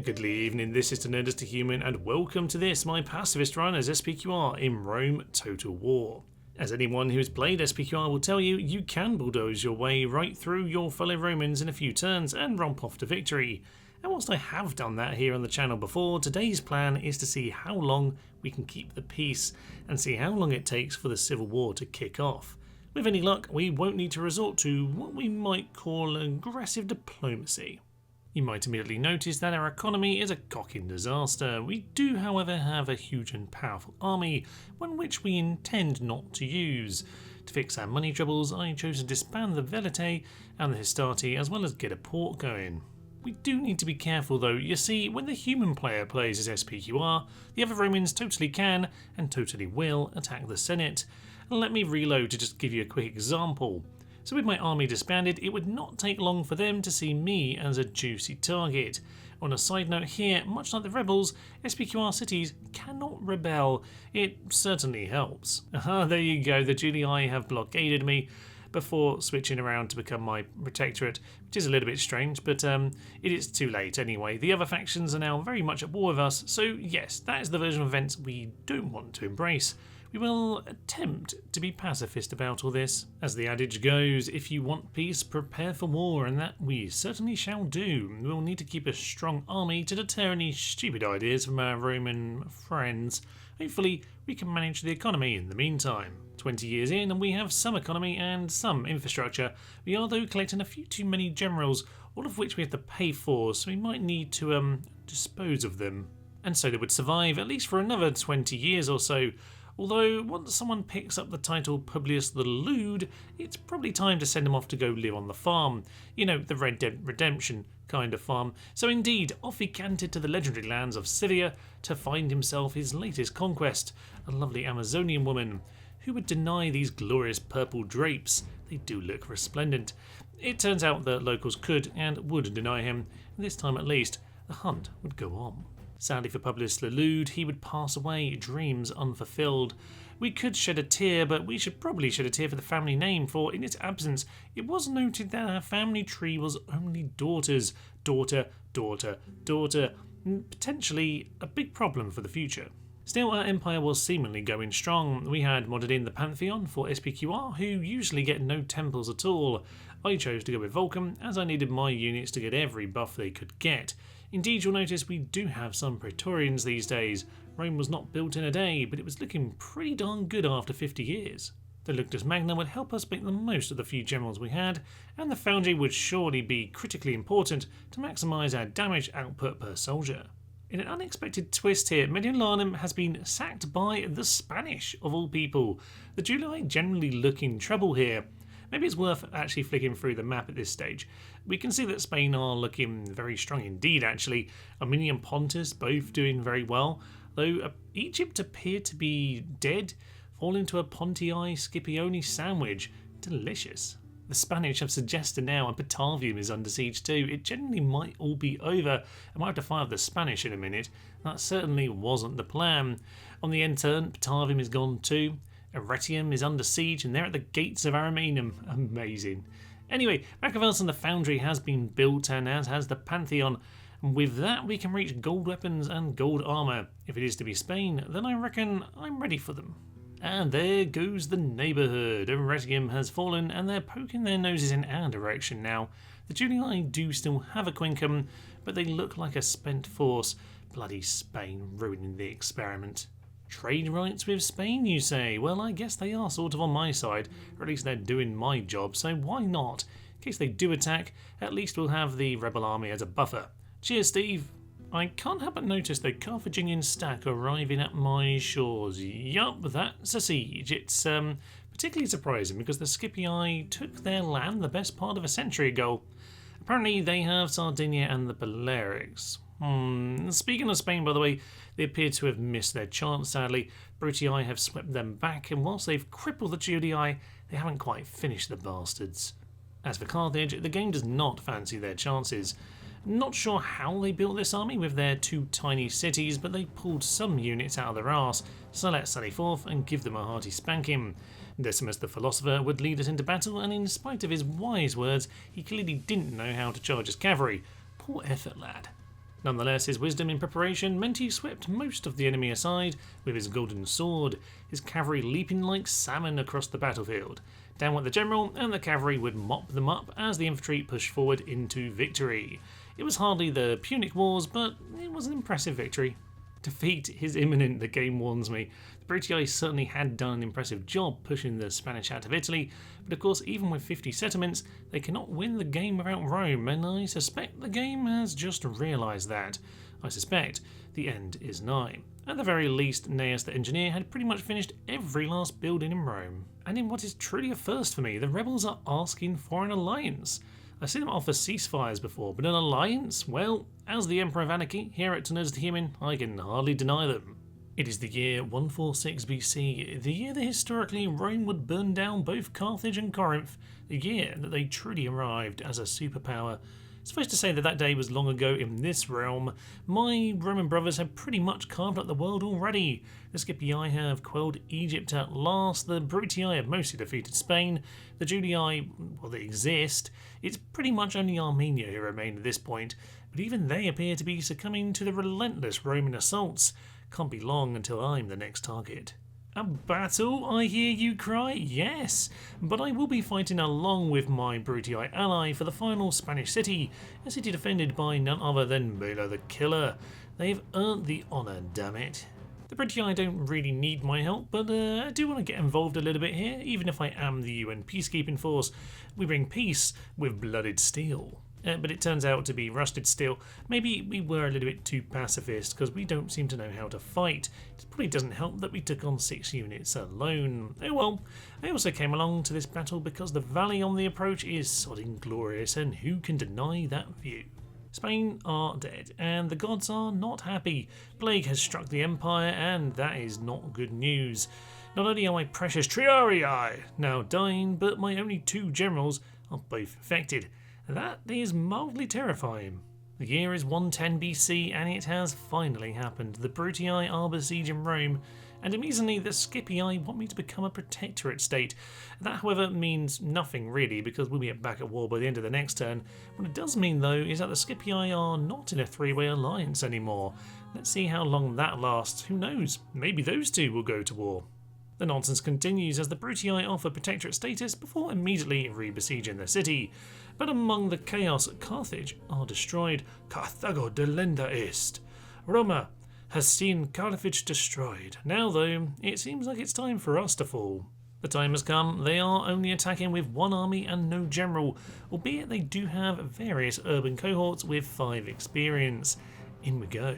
Good evening, this is the Nerdist to Human, and welcome to this, my Pacifist run as SPQR in Rome Total War. As anyone who has played SPQR will tell you, you can bulldoze your way right through your fellow Romans in a few turns and romp off to victory. And whilst I have done that here on the channel before, today's plan is to see how long we can keep the peace and see how long it takes for the Civil War to kick off. With any luck, we won't need to resort to what we might call aggressive diplomacy. You might immediately notice that our economy is a cocking disaster. We do, however, have a huge and powerful army, one which we intend not to use. To fix our money troubles, I chose to disband the Velite and the Hastati, as well as get a port going. We do need to be careful though. You see, when the human player plays as SPQR, the other Romans totally can, and totally will, attack the Senate. Let me reload to just give you a quick example. So with my army disbanded, it would not take long for them to see me as a juicy target. On a side note here, much like the rebels, SPQR cities cannot rebel. It certainly helps. There you go, the Julii have blockaded me before switching around to become my protectorate, which is a little bit strange, but it is too late anyway. The other factions are now very much at war with us, so yes, that is the version of events we don't want to embrace. We will attempt to be pacifist about all this. As the adage goes, if you want peace, prepare for war, and that we certainly shall do. We'll need to keep a strong army to deter any stupid ideas from our Roman friends. Hopefully, we can manage the economy in the meantime. 20 years in, and we have some economy and some infrastructure. We are, though, collecting a few too many generals, all of which we have to pay for, so we might need to dispose of them. And so they would survive at least for another 20 years or so. Although, once someone picks up the title Publius the Lewd, it's probably time to send him off to go live on the farm. You know, the Red Dead Redemption kind of farm. So indeed, off he cantered to the legendary lands of Scythia to find himself his latest conquest, a lovely Amazonian woman. Who would deny these glorious purple drapes? They do look resplendent. It turns out that locals could and would deny him, and this time at least, the hunt would go on. Sadly for Publius the Lewd, he would pass away, dreams unfulfilled. We could shed a tear, but we should probably shed a tear for the family name, for in its absence, it was noted that our family tree was only daughters. Daughter, daughter, daughter. Potentially a big problem for the future. Still, our empire was seemingly going strong. We had modded in the Pantheon for SPQR, who usually get no temples at all. I chose to go with Vulcan, as I needed my units to get every buff they could get. Indeed, you'll notice we do have some Praetorians these days. Rome was not built in a day, but it was looking pretty darn good after 50 years. The Luctus Magna would help us make the most of the few generals we had, and the Foundry would surely be critically important to maximise our damage output per soldier. In an unexpected twist here, Mediolanum has been sacked by the Spanish, of all people. The Julii generally look in trouble here. Maybe it's worth actually flicking through the map at this stage. We can see that Spain are looking very strong indeed, actually. Armenia and Pontus both doing very well, though Egypt appeared to be dead, fall into a Pontii Scipione sandwich. Delicious. The Spanish have suggested now, and Batavium is under siege too. It generally might all be over. I might have to fire the Spanish in a minute. That certainly wasn't the plan. On the end turn, Batavium is gone too. Arretium is under siege, and they're at the gates of Ariminum. Amazing. Anyway, Machiavellis and the Foundry has been built, and as has the Pantheon. And with that, we can reach gold weapons and gold armour. If it is to be Spain, then I reckon I'm ready for them. And there goes the neighbourhood. Arretium has fallen, and they're poking their noses in our direction now. The Julii do still have a Quincum, but they look like a spent force. Bloody Spain ruining the experiment. Trade rights with Spain, you say? Well, I guess they are sort of on my side, or at least they're doing my job, so why not? In case they do attack, at least we'll have the rebel army as a buffer. Cheers, Steve! I can't help but notice the Carthaginian stack arriving at my shores. Yup, that's a siege. It's particularly surprising because the Scipii took their land the best part of a century ago. Apparently they have Sardinia and the Balearics. Speaking of Spain, by the way, they appear to have missed their chance, sadly. Brutii have swept them back, and whilst they've crippled the Julii, they haven't quite finished the bastards. As for Carthage, the game does not fancy their chances. Not sure how they built this army with their two tiny cities, but they pulled some units out of their arse, so let's sally forth and give them a hearty spanking. Decimus the philosopher would lead us into battle, and in spite of his wise words, he clearly didn't know how to charge his cavalry. Poor effort, lad. Nonetheless, his wisdom in preparation meant he swept most of the enemy aside with his golden sword, his cavalry leaping like salmon across the battlefield. Down went the general, and the cavalry would mop them up as the infantry pushed forward into victory. It was hardly the Punic Wars, but it was an impressive victory. Defeat is imminent, the game warns me. The Brutii certainly had done an impressive job pushing the Spanish out of Italy, but of course even with 50 settlements, they cannot win the game without Rome, and I suspect the game has just realised that. I suspect the end is nigh. At the very least, Gnaeus the engineer had pretty much finished every last building in Rome. And in what is truly a first for me, the rebels are asking for an alliance. I've seen them offer ceasefires before, but an alliance? Well, as the Emperor of Anarchy, here at Timelapses the Human, I can hardly deny them. It is the year 146 BC, the year that historically Rome would burn down both Carthage and Corinth, the year that they truly arrived as a superpower. Suffice to say that that day was long ago in this realm. My Roman brothers have pretty much carved up the world already. The Scipii have quelled Egypt at last, the Brutii have mostly defeated Spain, the Julii, well, they exist. It's pretty much only Armenia who remain at this point, but even they appear to be succumbing to the relentless Roman assaults. Can't be long until I'm the next target. A battle, I hear you cry? Yes, but I will be fighting along with my Brutii ally for the final Spanish city, a city defended by none other than Milo the Killer. They've earned the honour, damn it. The Brutii don't really need my help, but I do want to get involved a little bit here, even if I am the UN peacekeeping force. We bring peace with blooded steel. But it turns out to be rusted steel. Maybe we were a little bit too pacifist because we don't seem to know how to fight. It probably doesn't help that we took on 6 units alone. Oh well, I also came along to this battle because the valley on the approach is sodding glorious, and who can deny that view? Spain are dead, and the gods are not happy. Plague has struck the empire, and that is not good news. Not only are my precious Triarii now dying, but my only 2 generals are both affected. That is mildly terrifying. The year is 110 BC and it has finally happened. The Brutii are besieging Rome, and amazingly the Scipii want me to become a protectorate state. That however means nothing really, because we'll be back at war by the end of the next turn. What it does mean though is that the Scipii are not in a 3-way alliance anymore. Let's see how long that lasts. Who knows, maybe those 2 will go to war. The nonsense continues as the Brutii offer protectorate status before immediately re-besieging the city. But among the chaos, Carthage are destroyed. Carthago delenda est. Roma has seen Carthage destroyed. Now though, it seems like it's time for us to fall. The time has come. They are only attacking with 1 army and no general, albeit they do have various urban cohorts with 5 experience. In we go.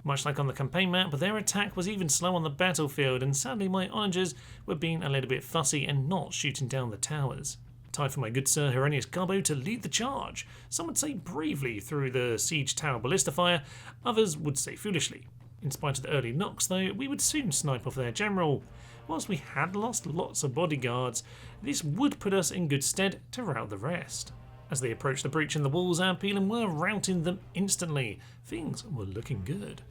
Much like on the campaign map, their attack was even slow on the battlefield, and sadly my onagers were being a little bit fussy and not shooting down the towers. Time for my good Sir Herennius Garbo to lead the charge. Some would say bravely through the siege tower ballista fire, others would say foolishly. In spite of the early knocks though, we would soon snipe off their general. Whilst we had lost lots of bodyguards, this would put us in good stead to rout the rest. As they approached the breach in the walls, our Pelan were routing them instantly. Things were looking good.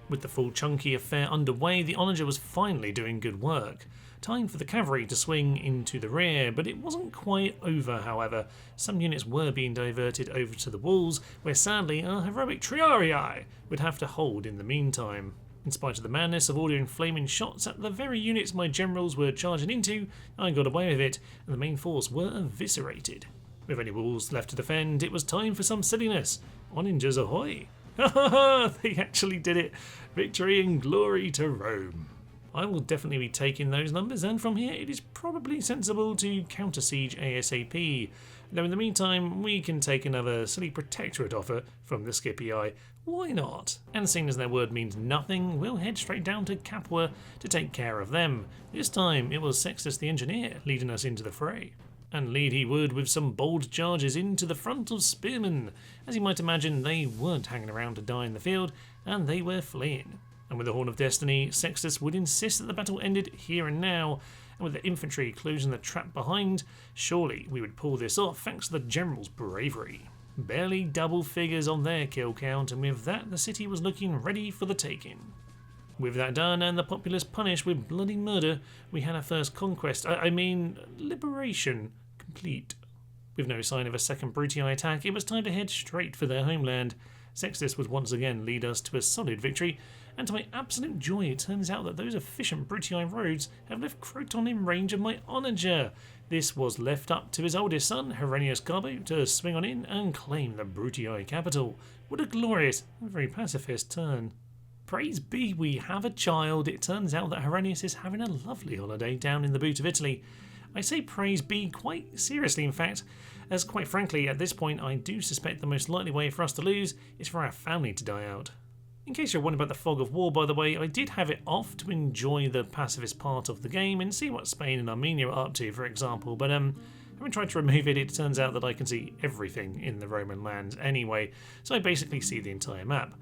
With the full chunky affair underway, the onager was finally doing good work. Time for the cavalry to swing into the rear, but it wasn't quite over, however. Some units were being diverted over to the walls, where sadly our heroic Triarii would have to hold in the meantime. In spite of the madness of ordering flaming shots at the very units my generals were charging into, I got away with it, and the main force were eviscerated. With any walls left to defend, it was time for some silliness. Onagers ahoy! Ha ha ha! They actually did it! Victory and glory to Rome! I will definitely be taking those numbers, and from here it is probably sensible to counter-siege ASAP. Though in the meantime, we can take another silly protectorate offer from the Scipii. Why not? And seeing as their word means nothing, we'll head straight down to Capua to take care of them. This time it was Sextus the Engineer leading us into the fray. And lead he would with some bold charges into the front of spearmen. As you might imagine, they weren't hanging around to die in the field, and they were fleeing. And with the Horn of Destiny, Sextus would insist that the battle ended here and now, and with the infantry closing the trap behind, surely we would pull this off thanks to the general's bravery. Barely double figures on their kill count, and with that the city was looking ready for the taking. With that done and the populace punished with bloody murder, we had our first conquest, liberation, complete. With no sign of a second Brutii attack, it was time to head straight for their homeland. Sextus would once again lead us to a solid victory, and to my absolute joy it turns out that those efficient Brutii roads have left Croton in range of my onager. This was left up to his oldest son, Herennius Garbo, to swing on in and claim the Brutii capital. What a glorious and very pacifist turn. Praise be, we have a child. It turns out that Herennius is having a lovely holiday down in the boot of Italy. I say praise be quite seriously, in fact, as quite frankly, at this point, I do suspect the most likely way for us to lose is for our family to die out. In case you're wondering about the fog of war, by the way, I did have it off to enjoy the pacifist part of the game and see what Spain and Armenia are up to, for example, but having tried to remove it, it turns out that I can see everything in the Roman lands anyway, so I basically see the entire map.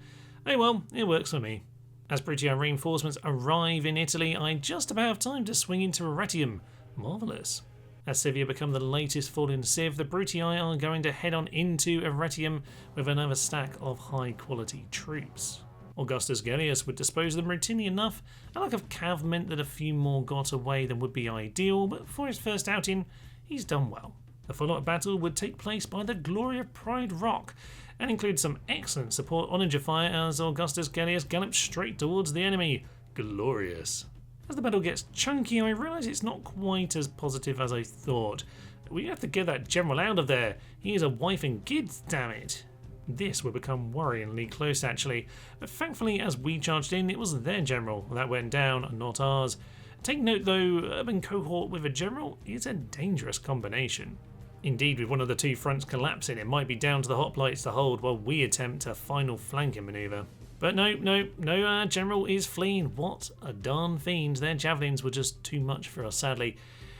Oh well, it works for me. As Brutii reinforcements arrive in Italy, I just about have time to swing into Arretium. Marvellous. As Scythia become the latest fallen civ, the Brutii are going to head on into Arretium with another stack of high quality troops. Augustus Gellius would dispose of them routinely enough. A lack of cav meant that a few more got away than would be ideal, but for his first outing, he's done well. The follow-up battle would take place by the Glory of Pride Rock, and include some excellent support on Onager fire as Augustus Gellius gallops straight towards the enemy. Glorious. As the battle gets chunky, I realise it's not quite as positive as I thought. We have to get that general out of there. He is a wife and kids, damn it. This would become worryingly close actually, but thankfully as we charged in, it was their general that went down, not ours. Take note though, urban cohort with a general is a dangerous combination. Indeed, with one of the two fronts collapsing, it might be down to the hoplites to hold while we attempt a final flanking manoeuvre. But no, our general is fleeing. What a darn fiend. Their javelins were just too much for us, sadly.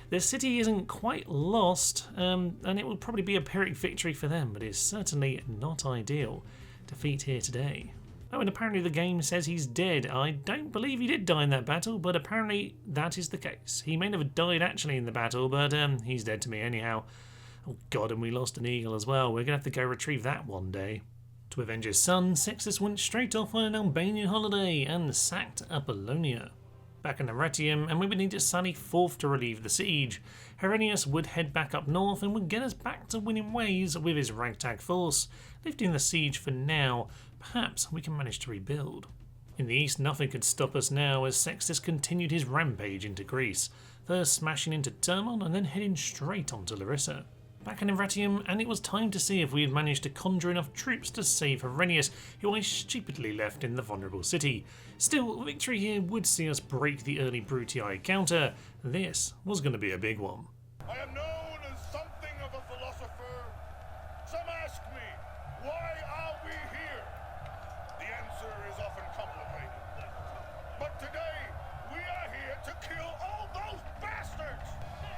The city isn't quite lost, and it will probably be a Pyrrhic victory for them, but it's certainly not ideal. Defeat here today. Oh, and apparently the game says he's dead. I don't believe he did die in that battle, but apparently that is the case. He may never died actually in the battle, but he's dead to me anyhow. Oh god, and we lost an eagle as well. We're going to have to go retrieve that one day. To avenge his son, Sextus went straight off on an Albanian holiday and sacked Apollonia. Back in Arretium, and we would need to sally forth to relieve the siege. Herennius would head back up north and would get us back to winning ways with his ragtag force, lifting the siege for now. Perhaps we can manage to rebuild. In the east, nothing could stop us now as Sextus continued his rampage into Greece, first smashing into Termon and then heading straight onto Larissa. Back in Arretium, and it was time to see if we had managed to conjure enough troops to save Herennius, who I stupidly left in the vulnerable city. Still, victory here would see us break the early Brutii counter. This was going to be a big one. I am known as something of a philosopher. Some ask me, why are we here? The answer is often complicated. But today, we are here to kill all those bastards!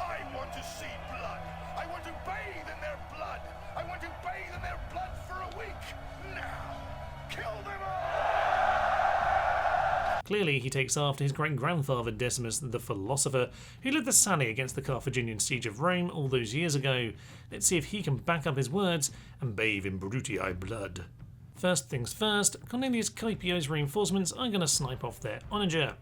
I want to see blood. I want to bathe in their blood. I want to bathe in their blood for a week. Now, kill them all! Clearly, he takes after his great-grandfather Decimus the philosopher, who led the sally against the Carthaginian siege of Rome all those years ago. Let's see if he can back up his words and bathe in Brutii blood. First things first, Cornelius Caepio's reinforcements are going to snipe off their onager.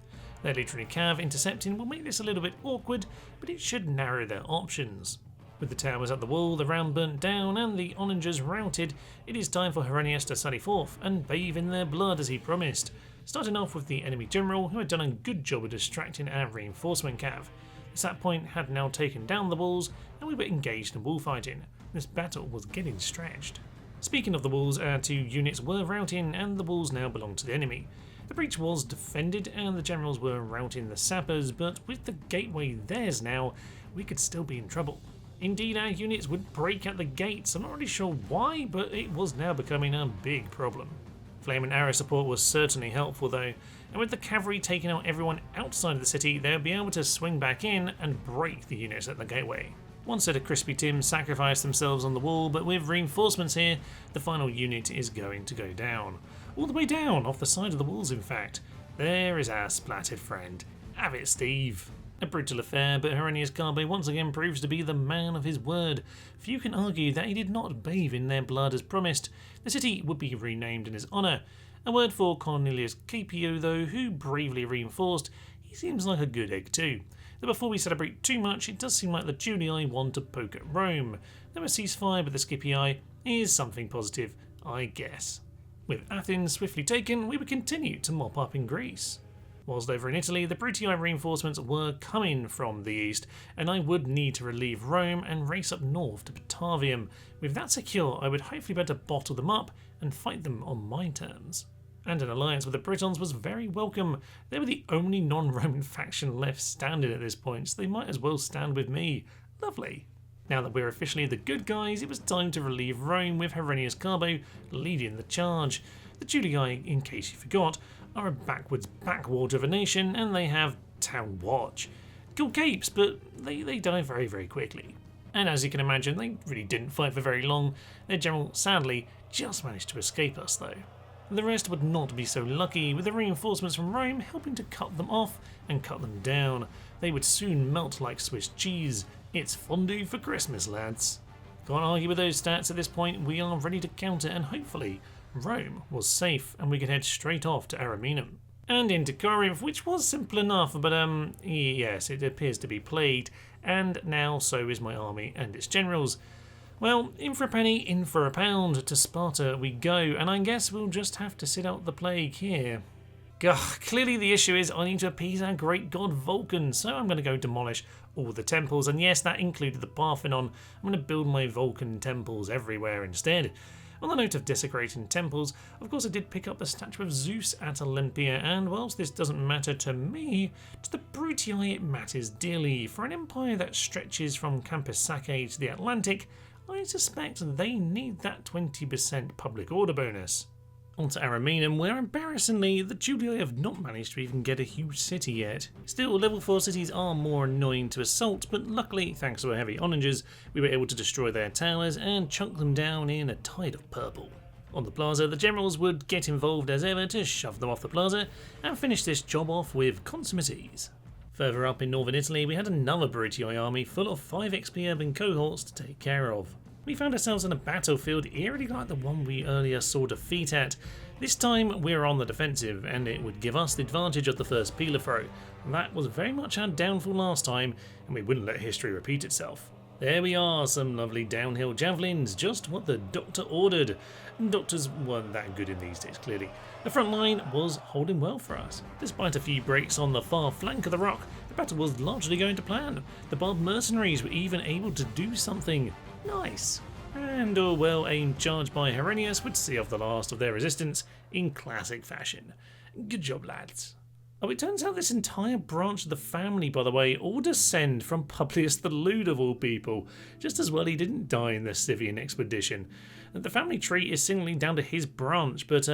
Their literary cav intercepting will make this a little bit awkward, but it should narrow their options. With the towers at the wall, the round burnt down, and the onagers routed, it is time for Herennius to sally forth and bathe in their blood as he promised, starting off with the enemy general, who had done a good job of distracting our reinforcement cav. The sap point had now taken down the walls, and we were engaged in wallfighting. This battle was getting stretched. Speaking of the walls, our two units were routing, and the walls now belonged to the enemy. The breach was defended, and the generals were routing the sappers, but with the gateway theirs now, we could still be in trouble. Indeed, our units would break at the gates. I'm not really sure why, but it was now becoming a big problem. Flame and arrow support was certainly helpful though, and with the cavalry taking out everyone outside of the city, they would be able to swing back in and break the units at the gateway. One set of Crispy Tims sacrificed themselves on the wall, but with reinforcements here, the final unit is going to go down. All the way down, off the side of the walls in fact. There is our splattered friend. Have it, Steve. A brutal affair, but Herennius Garbo once again proves to be the man of his word. Few can argue that he did not bathe in their blood as promised. The city would be renamed in his honour. A word for Cornelius Caepio though, who bravely reinforced. He seems like a good egg too. Though before we celebrate too much, it does seem like the Julii want to poke at Rome. Though a ceasefire with the Scipii is something positive, I guess. With Athens swiftly taken, we would continue to mop up in Greece. Whilst over in Italy, the Brutii reinforcements were coming from the east, and I would need to relieve Rome and race up north to Batavium. With that secure, I would hopefully be able to bottle them up and fight them on my terms. And an alliance with the Britons was very welcome. They were the only non-Roman faction left standing at this point, so they might as well stand with me. Lovely. Now that we're officially the good guys, it was time to relieve Rome with Herennius Carbo leading the charge. The Julii, in case you forgot, are a backwater of a nation, and they have Town Watch. Cool capes, but they die very, very quickly. And as you can imagine, they really didn't fight for very long. Their general, sadly, just managed to escape us though. The rest would not be so lucky, with the reinforcements from Rome helping to cut them off and cut them down. They would soon melt like Swiss cheese. It's fondue for Christmas, lads. Can't argue with those stats at this point. We are ready to counter, and hopefully Rome was safe and we could head straight off to Ariminum. And into Corinth, which was simple enough, but yes, it appears to be plagued, and now so is my army and its generals. Well, in for a penny, in for a pound, to Sparta we go, and I guess we'll just have to sit out the plague here. Gah, clearly the issue is I need to appease our great god Vulcan, so I'm going to go demolish all the temples, and yes, that included the Parthenon. I'm going to build my Vulcan temples everywhere instead. On the note of desecrating temples, of course I did pick up the statue of Zeus at Olympia, and whilst this doesn't matter to me, to the Brutii it matters dearly. For an empire that stretches from Campus Sake to the Atlantic, I suspect they need that 20% public order bonus. On to Ariminum, where embarrassingly the Julii have not managed to even get a huge city yet. Still, level 4 cities are more annoying to assault, but luckily, thanks to our heavy onagers, we were able to destroy their towers and chunk them down in a tide of purple. On the plaza, the generals would get involved as ever to shove them off the plaza and finish this job off with consummate ease. Further up in northern Italy, we had another Brutii army full of 5 XP urban cohorts to take care of. We found ourselves in a battlefield eerily like the one we earlier saw defeat at. This time we're on the defensive, and it would give us the advantage of the first peeler throw. That was very much our downfall last time, and we wouldn't let history repeat itself. There we are, some lovely downhill javelins, just what the doctor ordered. Doctors weren't that good in these days, clearly. The front line was holding well for us. Despite a few breaks on the far flank of the rock, the battle was largely going to plan. The barbed mercenaries were even able to do something. Nice. And a well-aimed charge by Herennius would see off the last of their resistance in classic fashion. Good job, lads. Oh, it turns out this entire branch of the family, by the way, all descend from Publius the Lewd of all people. Just as well he didn't die in the Scythian expedition. The family tree is seemingly down to his branch, but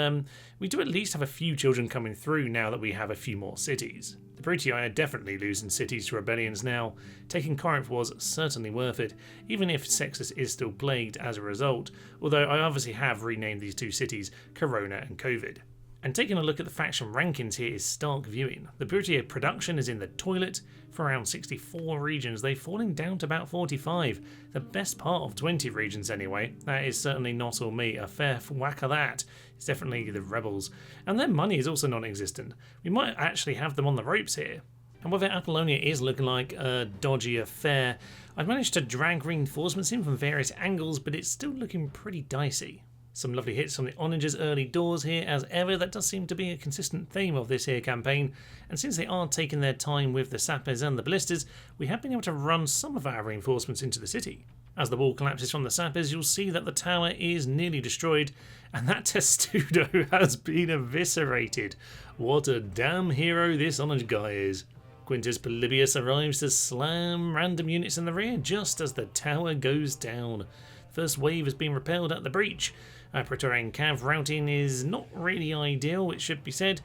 we do at least have a few children coming through now that we have a few more cities. The Brutii are definitely losing cities to rebellions now. Taking Corinth was certainly worth it, even if Sextus is still plagued as a result, although I obviously have renamed these two cities Corona and Covid. And taking a look at the faction rankings here is stark viewing. The Brutii production is in the toilet. For around 64 regions, they've fallen down to about 45. The best part of 20 regions anyway. That is certainly not all me. A fair whack of that. It's definitely the rebels. And their money is also non-existent. We might actually have them on the ropes here. And whether Apollonia is looking like a dodgy affair, I've managed to drag reinforcements in from various angles, but it's still looking pretty dicey. Some lovely hits from the onagers early doors here as ever. That does seem to be a consistent theme of this here campaign, and since they are taking their time with the sappers and the ballistas, we have been able to run some of our reinforcements into the city. As the wall collapses from the sappers, you'll see that the tower is nearly destroyed, and that testudo has been eviscerated. What a damn hero this onager guy is. Quintus Polybius arrives to slam random units in the rear just as the tower goes down. First wave has been repelled at the breach. Our Praetorian Cav routing is not really ideal, it should be said,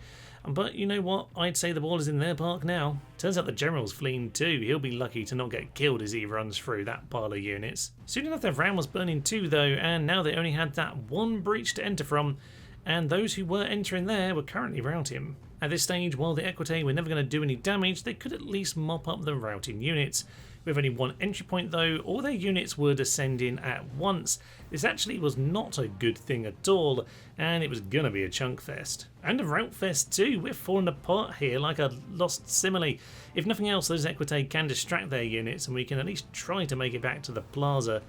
but you know what, I'd say the ball is in their park now. Turns out the general's fleeing too. He'll be lucky to not get killed as he runs through that pile of units. Soon enough their ram was burning too though, and now they only had that one breach to enter from, and those who were entering there were currently routing. At this stage, while the Equitae were never going to do any damage, they could at least mop up the routing units. With only one entry point though, all their units were descending at once. This actually was not a good thing at all, and it was gonna be a chunk fest. And a rout fest too. We're falling apart here like a lost simile. If nothing else, those Equitae can distract their units, and we can at least try to make it back to the plaza.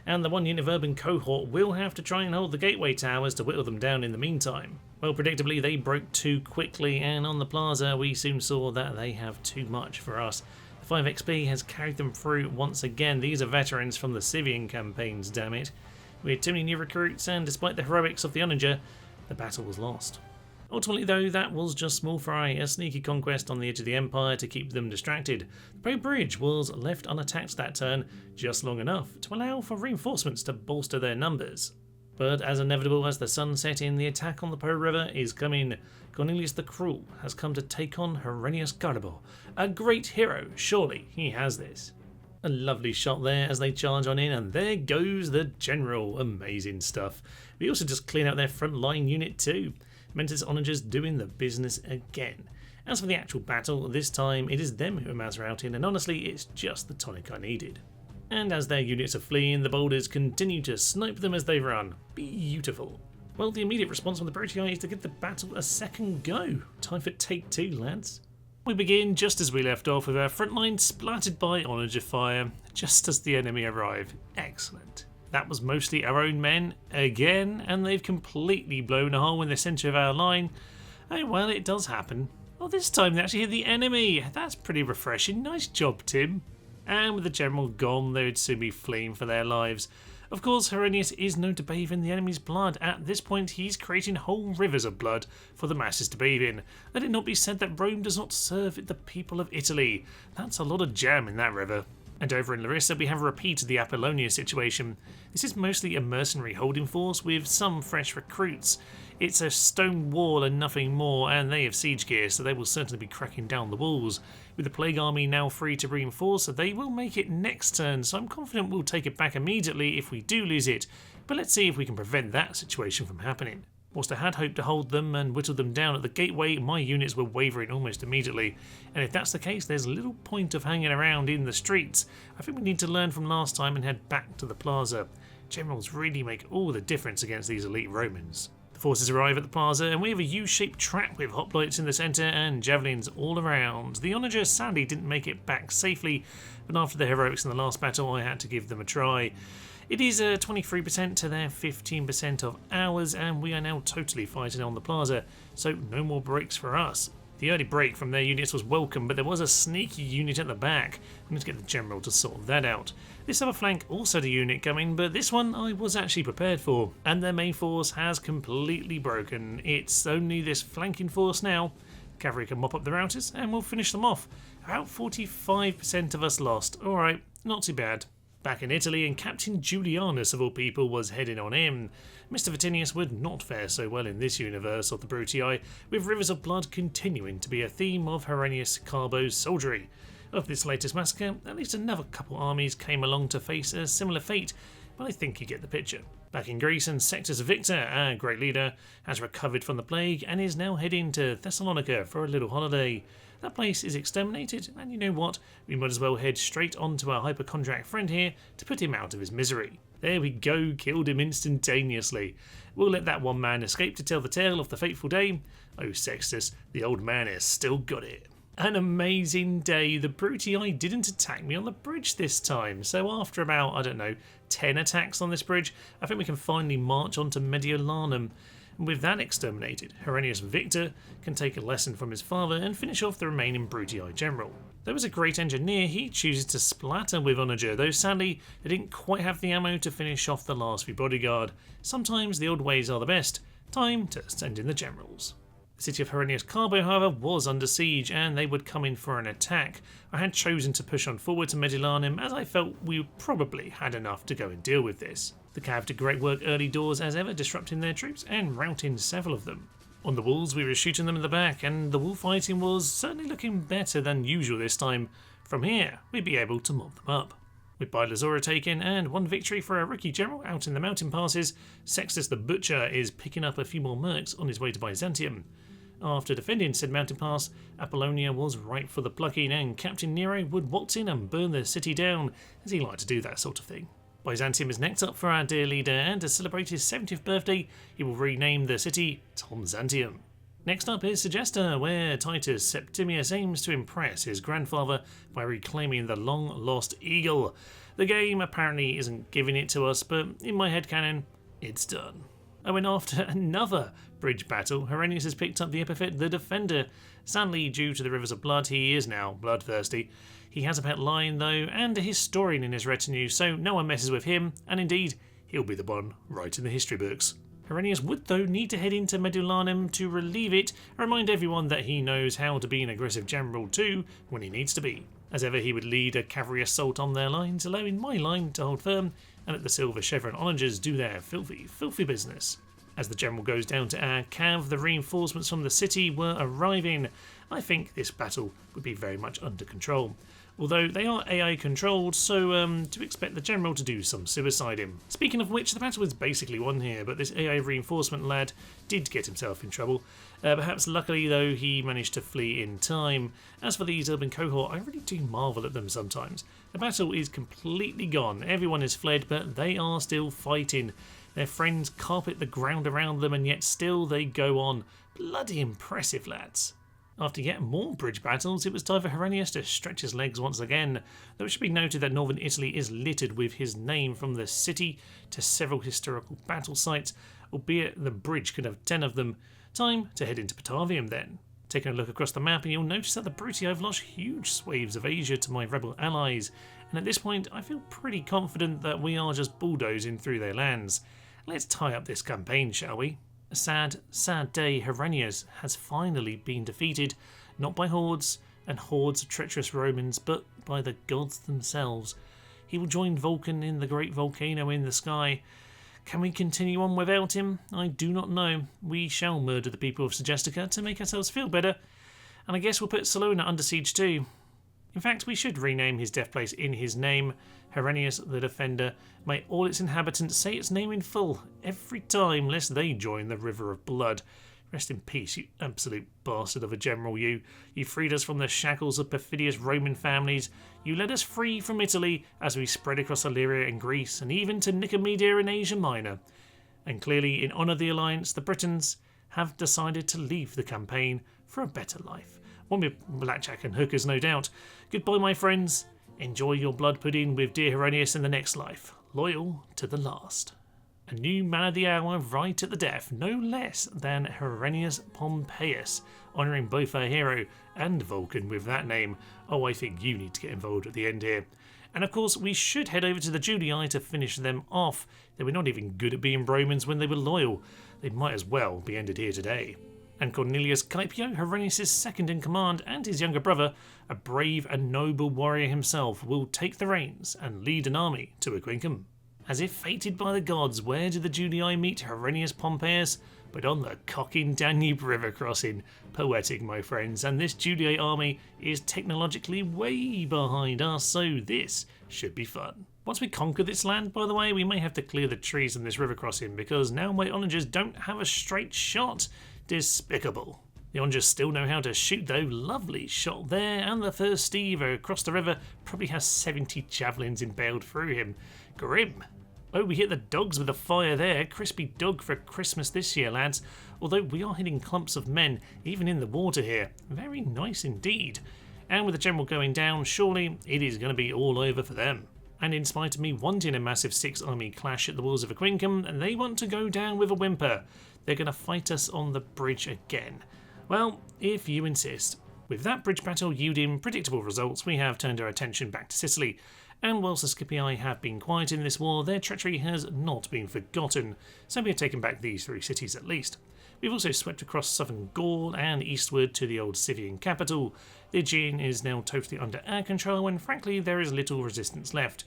and the 1 unit of urban cohort will have to try and hold the gateway towers to whittle them down in the meantime. Well, predictably they broke too quickly, and on the plaza we soon saw that they have too much for us. The 5 XP has carried them through once again. These are veterans from the Sivian campaigns, damn it. We had too many new recruits, and despite the heroics of the Onager, the battle was lost. Ultimately though, that was just small fry, a sneaky conquest on the edge of the Empire to keep them distracted. The Bow Bridge was left unattacked that turn, just long enough to allow for reinforcements to bolster their numbers. But as inevitable as the sun set in, the attack on the Po River is coming. Cornelius the Cruel has come to take on Herennius Carnival, a great hero, surely he has this. A lovely shot there as they charge on in, and there goes the General, amazing stuff. We also just clean out their front line unit too. Mentis Onagers doing the business again. As for the actual battle, this time it is them who are mass routing, and honestly it's just the tonic I needed. And as their units are fleeing, the boulders continue to snipe them as they run. Beautiful. Well, the immediate response from the Brutii is to give the battle a second go. Time for take 2, lads. We begin just as we left off with our front line splattered by Onager fire, just as the enemy arrive. Excellent. That was mostly our own men again, and they've completely blown a hole in the centre of our line. Oh well, it does happen. Well, this time they actually hit the enemy. That's pretty refreshing. Nice job, Tim. And with the General gone, they would soon be fleeing for their lives. Of course, Herennius is known to bathe in the enemy's blood. At this point, he's creating whole rivers of blood for the masses to bathe in. Let it not be said that Rome does not serve the people of Italy. That's a lot of jam in that river. And over in Larissa, we have a repeat of the Apollonia situation. This is mostly a mercenary holding force with some fresh recruits. It's a stone wall and nothing more, and they have siege gear, so they will certainly be cracking down the walls. With the Plague Army now free to reinforce, they will make it next turn, so I'm confident we'll take it back immediately if we do lose it. But let's see if we can prevent that situation from happening. Whilst I had hoped to hold them and whittle them down at the gateway, my units were wavering almost immediately. And if that's the case, there's little point of hanging around in the streets. I think we need to learn from last time and head back to the plaza. Generals really make all the difference against these elite Romans. The forces arrive at the plaza, and we have a U-shaped trap with hoplites in the centre and javelins all around. The Onager sadly didn't make it back safely, but after the heroics in the last battle, I had to give them a try. It is 23% to their 15% of ours, and we are now totally fighting on the plaza, so no more breaks for us. The early break from their units was welcome, but there was a sneaky unit at the back. I need to get the General to sort that out. This other flank also had a unit coming, but this one I was actually prepared for, and their main force has completely broken. It's only this flanking force now. Cavalry can mop up the routers, and we'll finish them off. About 45% of us lost. Alright, not too bad. Back in Italy, and Captain Julianus, of all people, was heading on in. Mr. Vatinius would not fare so well in this universe of the Brutii, with rivers of blood continuing to be a theme of Herennius Carbo's soldiery. Of this latest massacre, at least another couple armies came along to face a similar fate, but I think you get the picture. Back in Greece, and Sextus Victor, our great leader, has recovered from the plague and is now heading to Thessalonica for a little holiday. That place is exterminated, and you know what? We might as well head straight on to our hypochondriac friend here to put him out of his misery. There we go, killed him instantaneously. We'll let that one man escape to tell the tale of the fateful day. Oh, Sextus, the old man has still got it. An amazing day. The Brutii didn't attack me on the bridge this time, so after about, I don't know, 10 attacks on this bridge, I think we can finally march on to Mediolanum. And with that exterminated, Herennius Victor can take a lesson from his father and finish off the remaining Brutii general. Though as a great engineer, he chooses to splatter with Onager, though sadly they didn't quite have the ammo to finish off the last few bodyguard. Sometimes the old ways are the best. Time to send in the generals. The city of Herennius Carbo, however, was under siege, and they would come in for an attack. I had chosen to push on forward to Mediolanum, as I felt we probably had enough to go and deal with this. The Cav did great work early doors as ever, disrupting their troops and routing several of them. On the walls we were shooting them in the back, and the wall fighting was certainly looking better than usual this time. From here, we'd be able to mob them up. With Bailazora taken and one victory for our rookie general out in the mountain passes, Sextus the Butcher is picking up a few more mercs on his way to Byzantium. After defending said mountain pass, Apollonia was ripe for the plucking, and Captain Nero would waltz in and burn the city down, as he liked to do that sort of thing. Byzantium is next up for our dear leader, and to celebrate his 70th birthday, he will rename the city Tomzantium. Next up is Segesta, where Titus Septimius aims to impress his grandfather by reclaiming the long-lost eagle. The game apparently isn't giving it to us, but in my headcanon, it's done. Oh, and after another bridge battle, Herennius has picked up the epithet The Defender. Sadly, due to the rivers of blood, he is now bloodthirsty. He has a pet lion, though, and a historian in his retinue, so no one messes with him, and indeed, he'll be the one writing the history books. Herennius would, though, need to head into Medulanum to relieve it, and remind everyone that he knows how to be an aggressive general too, when he needs to be. As ever, he would lead a cavalry assault on their lines, allowing my line to hold firm, and let the Silver Chevron onagers do their filthy business. As the general goes down to our cav, the reinforcements from the city were arriving. I think this battle would be very much under control. Although they are AI controlled, so to expect the general to do some suiciding. Speaking of which, the battle is basically won here, but this AI reinforcement lad did get himself in trouble. Perhaps luckily though, he managed to flee in time. As for these urban cohort, I really do marvel at them sometimes. The battle is completely gone, everyone is fled, but they are still fighting. Their friends carpet the ground around them, and yet still they go on. Bloody impressive, lads. After yet more bridge battles, it was time for Herennius to stretch his legs once again, though it should be noted that northern Italy is littered with his name, from the city to several historical battle sites, albeit the bridge could have 10 of them. Time to head into Batavium then. Taking a look across the map, and you'll notice that the Brutii have lost huge swathes of Asia to my rebel allies, and at this point I feel pretty confident that we are just bulldozing through their lands. Let's tie up this campaign, shall we? A sad day. Herennius has finally been defeated, not by hordes and hordes of treacherous Romans, but by the gods themselves. He will join Vulcan in the great volcano in the sky. Can we continue on without him? I do not know. We shall murder the people of Segestica to make ourselves feel better, and I guess we'll put Salona under siege too. In fact, we should rename his death place in his name, Herennius the Defender. May all its inhabitants say its name in full every time, lest they join the river of blood. Rest in peace, you absolute bastard of a general, you. You freed us from the shackles of perfidious Roman families. You led us free from Italy as we spread across Illyria and Greece, and even to Nicomedia in Asia Minor. And clearly, in honour of the alliance, the Britons have decided to leave the campaign for a better life. One with blackjack and hookers, no doubt. Goodbye, my friends. Enjoy your blood pudding with dear Herennius in the next life. Loyal to the last. A new man of the hour right at the death, no less than Herennius Pompeius, honouring both our hero and Vulcan with that name. Oh, I think you need to get involved at the end here. And of course, we should head over to the Julii to finish them off. They were not even good at being Romans when they were loyal. They might as well be ended here today. And Cornelius Caepio, Herennius' second in command, and his younger brother, a brave and noble warrior himself, will take the reins and lead an army to Aquincum. As if fated by the gods, where did the Julii meet Herennius Pompeius? But on the cocking Danube River crossing. Poetic, my friends, and this Julii army is technologically way behind us, so this should be fun. Once we conquer this land, by the way, we may have to clear the trees on this river crossing, because now my onagers don't have a straight shot. Despicable. The onagers still know how to shoot though. Lovely shot there, and the first Steve across the river probably has 70 javelins impaled through him. Grim. Oh, we hit the dogs with a fire there. Crispy dog for Christmas this year, lads. Although we are hitting clumps of men, even in the water here. Very nice indeed. And with the general going down, surely it is going to be all over for them. And in spite of me wanting a massive 6-army clash at the walls of Aquincum, they want to go down with a whimper. They're going to fight us on the bridge again. Well, if you insist. With that bridge battle yielding predictable results, we have turned our attention back to Sicily. And whilst the Scipii have been quiet in this war, their treachery has not been forgotten, so we have taken back these 3 cities at least. We've also swept across southern Gaul and eastward to the old Scythian capital. The Aegean is now totally under our control, and frankly there is little resistance left.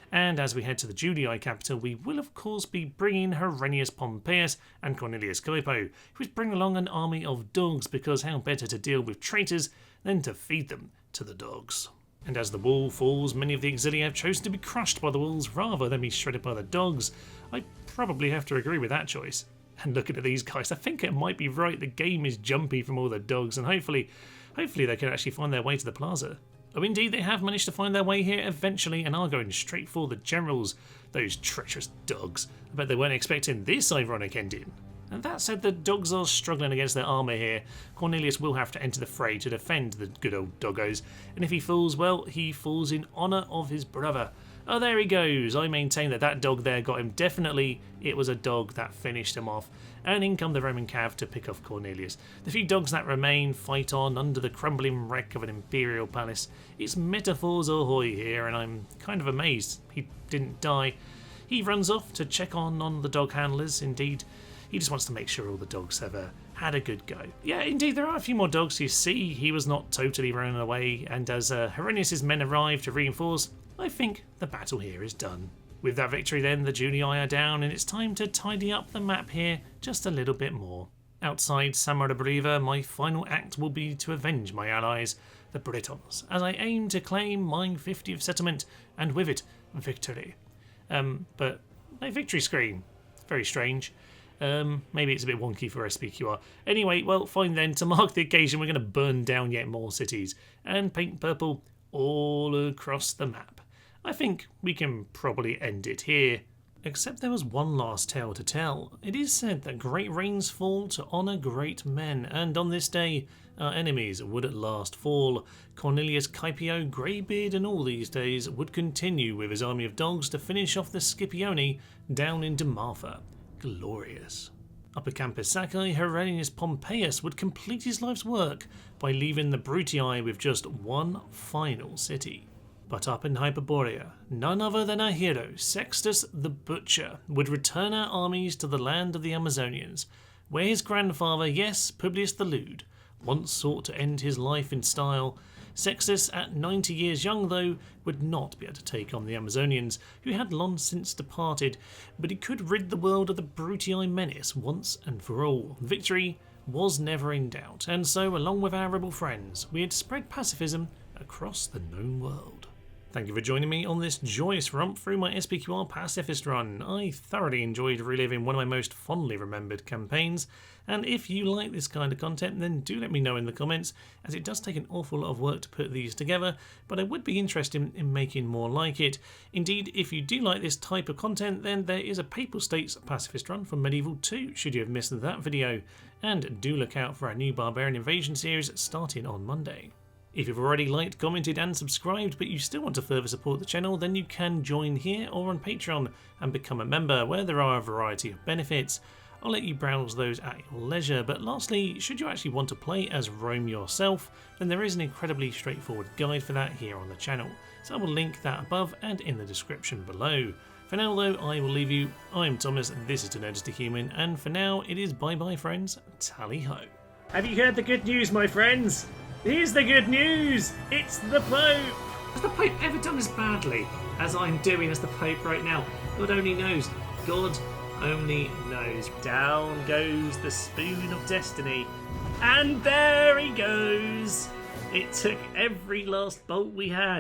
And as we head to the Julii capital, we will of course be bringing Herennius Pompeius and Cornelius Caepio, who is bringing along an army of dogs, because how better to deal with traitors than to feed them to the dogs. And as the wall falls, many of the auxilia have chosen to be crushed by the walls rather than be shredded by the dogs. I probably have to agree with that choice. And looking at these guys, I think it might be right. The game is jumpy from all the dogs, and hopefully they can actually find their way to the plaza. Oh, indeed, they have managed to find their way here eventually and are going straight for the generals. Those treacherous dogs. I bet they weren't expecting this ironic ending. And that said, the dogs are struggling against their armour here. Cornelius will have to enter the fray to defend the good old doggos, and if he falls, well, he falls in honour of his brother. Oh, there he goes. I maintain that that dog there got him. Definitely, it was a dog that finished him off. And in come the Roman cav to pick off Cornelius. The few dogs that remain fight on under the crumbling wreck of an imperial palace. It's metaphors ahoy here, and I'm kind of amazed he didn't die. He runs off to check on the dog handlers. Indeed, he just wants to make sure all the dogs have had a good go. Yeah, indeed, there are a few more dogs. You see, he was not totally running away, and as Herennius' men arrive to reinforce, I think the battle here is done. With that victory then, the Junii are down, and it's time to tidy up the map here just a little bit more. Outside Samarabriva, my final act will be to avenge my allies, the Britons, as I aim to claim my 50th settlement, and with it, victory. But my victory screen, very strange. Maybe it's a bit wonky for SPQR. Anyway, well, fine then, to mark the occasion, we're going to burn down yet more cities, and paint purple all across the map. I think we can probably end it here. Except there was one last tale to tell. It is said that great rains fall to honour great men, and on this day our enemies would at last fall. Cornelius Caepio, Greybeard and all these days would continue with his army of dogs to finish off the Scipioni down into Marfa. Glorious. Up at Campus Sacae, Herennius Pompeius would complete his life's work by leaving the Brutii with just one final city. But up in Hyperborea, none other than our hero, Sextus the Butcher, would return our armies to the land of the Amazonians, where his grandfather, yes, Publius the Lewd, once sought to end his life in style. Sextus, at 90 years young though, would not be able to take on the Amazonians, who had long since departed, but he could rid the world of the Brutii menace once and for all. Victory was never in doubt, and so, along with our rebel friends, we had spread pacifism across the known world. Thank you for joining me on this joyous romp through my SPQR Pacifist run. I thoroughly enjoyed reliving one of my most fondly remembered campaigns, and if you like this kind of content then do let me know in the comments, as it does take an awful lot of work to put these together, but I would be interested in making more like it. Indeed, if you do like this type of content, then there is a Papal States Pacifist run from Medieval 2, should you have missed that video, and do look out for our new Barbarian Invasion series starting on Monday. If you've already liked, commented and subscribed but you still want to further support the channel, then you can join here or on Patreon and become a member, where there are a variety of benefits. I'll let you browse those at your leisure, but lastly, should you actually want to play as Rome yourself, then there is an incredibly straightforward guide for that here on the channel, so I will link that above and in the description below. For now though, I will leave you. I'm Thomas, this is Just a Human, and for now it is bye bye friends, tally ho. Have you heard the good news, my friends? Here's the good news! It's the Pope! Has the Pope ever done as badly as I'm doing as the Pope right now? God only knows. God only knows. Down goes the spoon of destiny. And there he goes! It took every last bolt we had.